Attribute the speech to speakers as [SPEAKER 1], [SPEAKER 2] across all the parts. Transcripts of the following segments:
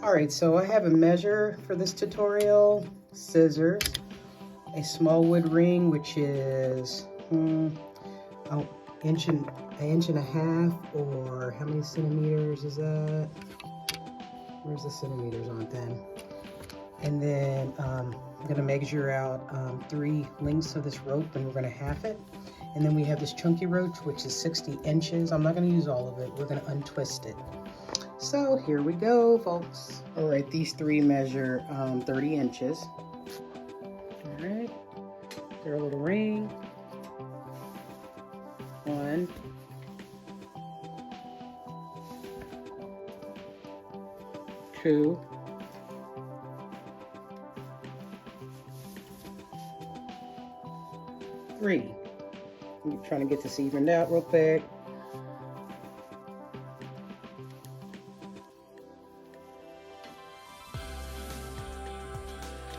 [SPEAKER 1] Alright, so I have a measure for this tutorial, scissors, a small wood ring, which is an inch and a half, or how many centimeters is that? Where's the centimeters on it then? And then I'm going to measure out 3 lengths of this rope, and we're going to half it. And then we have this chunky rope, which is 60 inches. I'm not going to use all of it. We're going to untwist it. So here we go, folks. All right, these 3 measure 30 inches. All right, they're a little ring. 1, 2, 3. I'm trying to get this evened out real quick.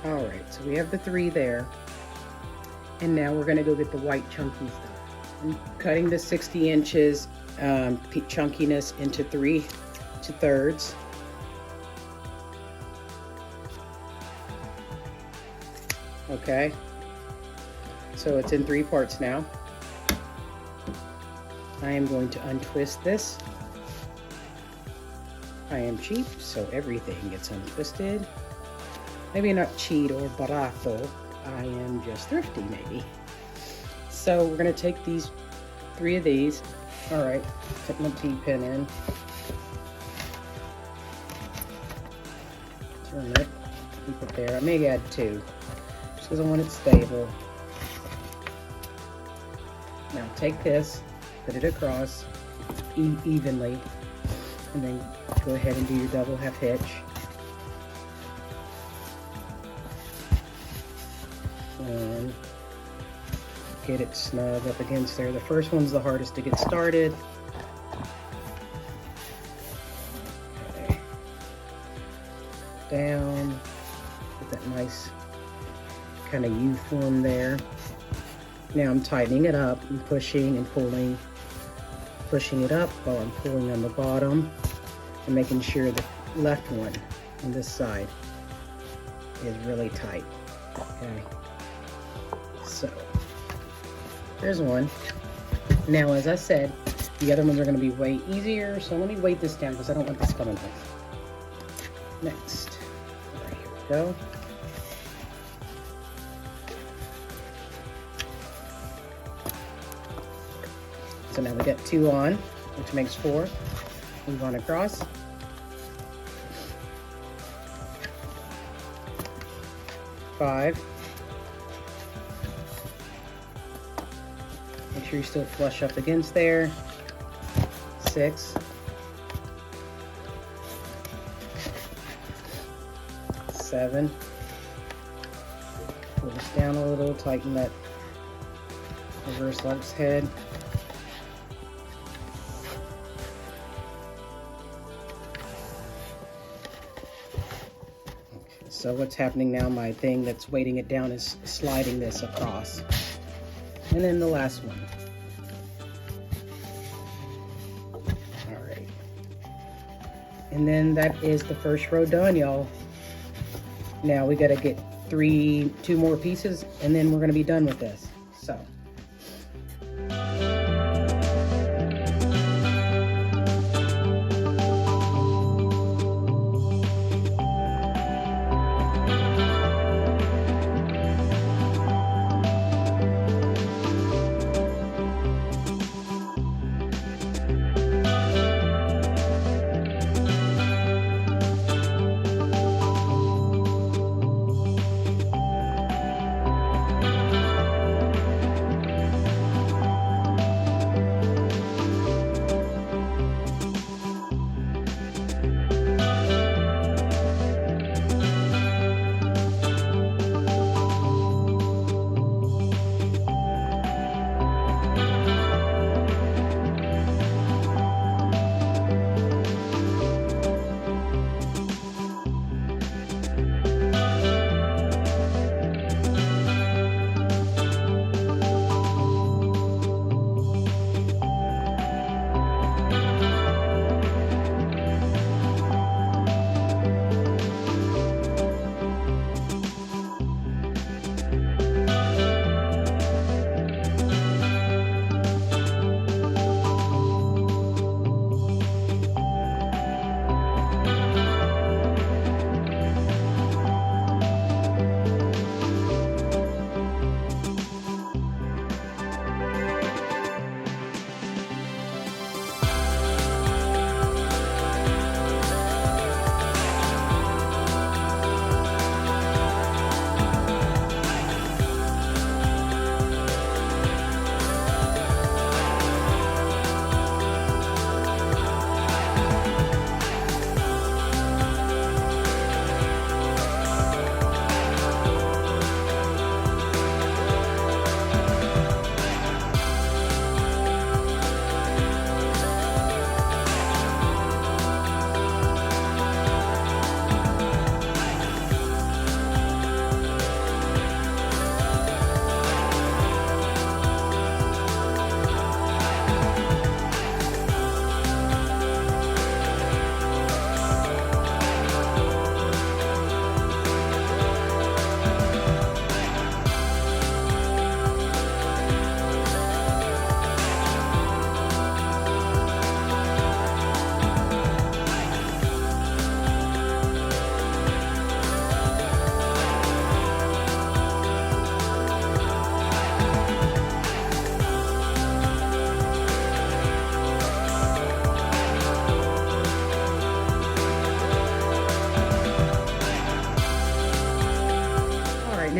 [SPEAKER 1] All right, so we have the 3 there. And now we're gonna go get the white chunky stuff. I'm cutting the 60 inches chunkiness into 3 2/3. Okay, so it's in 3 parts now. I am going to untwist this. I am cheap, so everything gets untwisted. Maybe not cheat or barato. I am just thrifty, maybe. So we're gonna take these 3 of these. All right, put my T-pin in. Turn it, keep it there. I may add 2, just because I want it stable. Now take this, put it across evenly, and then go ahead and do your double half hitch. And get it snug up against there. The first one's the hardest to get started. Okay. Down, get that nice kind of U form there. Now I'm tightening it up and pushing and pulling, pushing it up while I'm pulling on the bottom and making sure the left one on this side is really tight. Okay. So, there's one. Now, as I said, the other ones are going to be way easier, so let me weight this down because I don't want this coming off. Next. All right, here we go. So now we got 2 on, which makes 4. Move on across. 5. Make sure you still flush up against there. 6. 7. Pull this down a little, tighten that reverse lark's head. So what's happening now, my thing that's weighting it down is sliding this across. And then the last one. All right. And then that is the first row done, y'all. Now we gotta get 2 more pieces, and then we're gonna be done with this. So.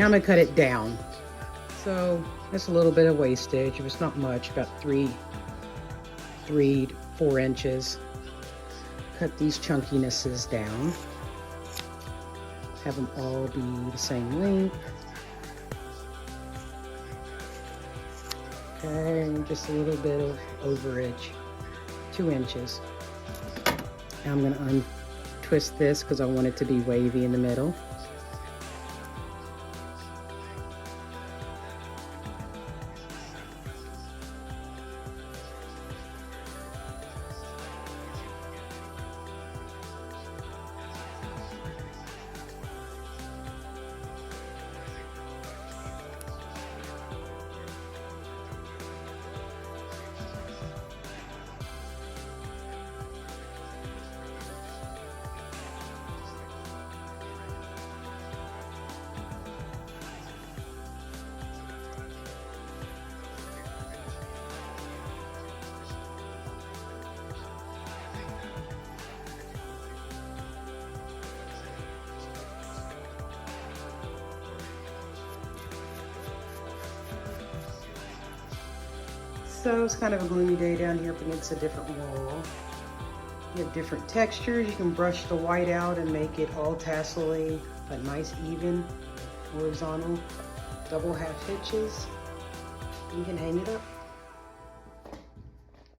[SPEAKER 1] I'm gonna cut it down. So it's a little bit of wastage. It's not much, about 3 to 4 inches. Cut these chunkinesses down. Have them all be the same length. Okay, just a little bit of overage, 2 inches. Now I'm gonna untwist this because I want it to be wavy in the middle. So it's kind of a gloomy day down here up against a different wall. You have different textures. You can brush the white out and make it all tassel-y, a nice even horizontal double half hitches. You can hang it up.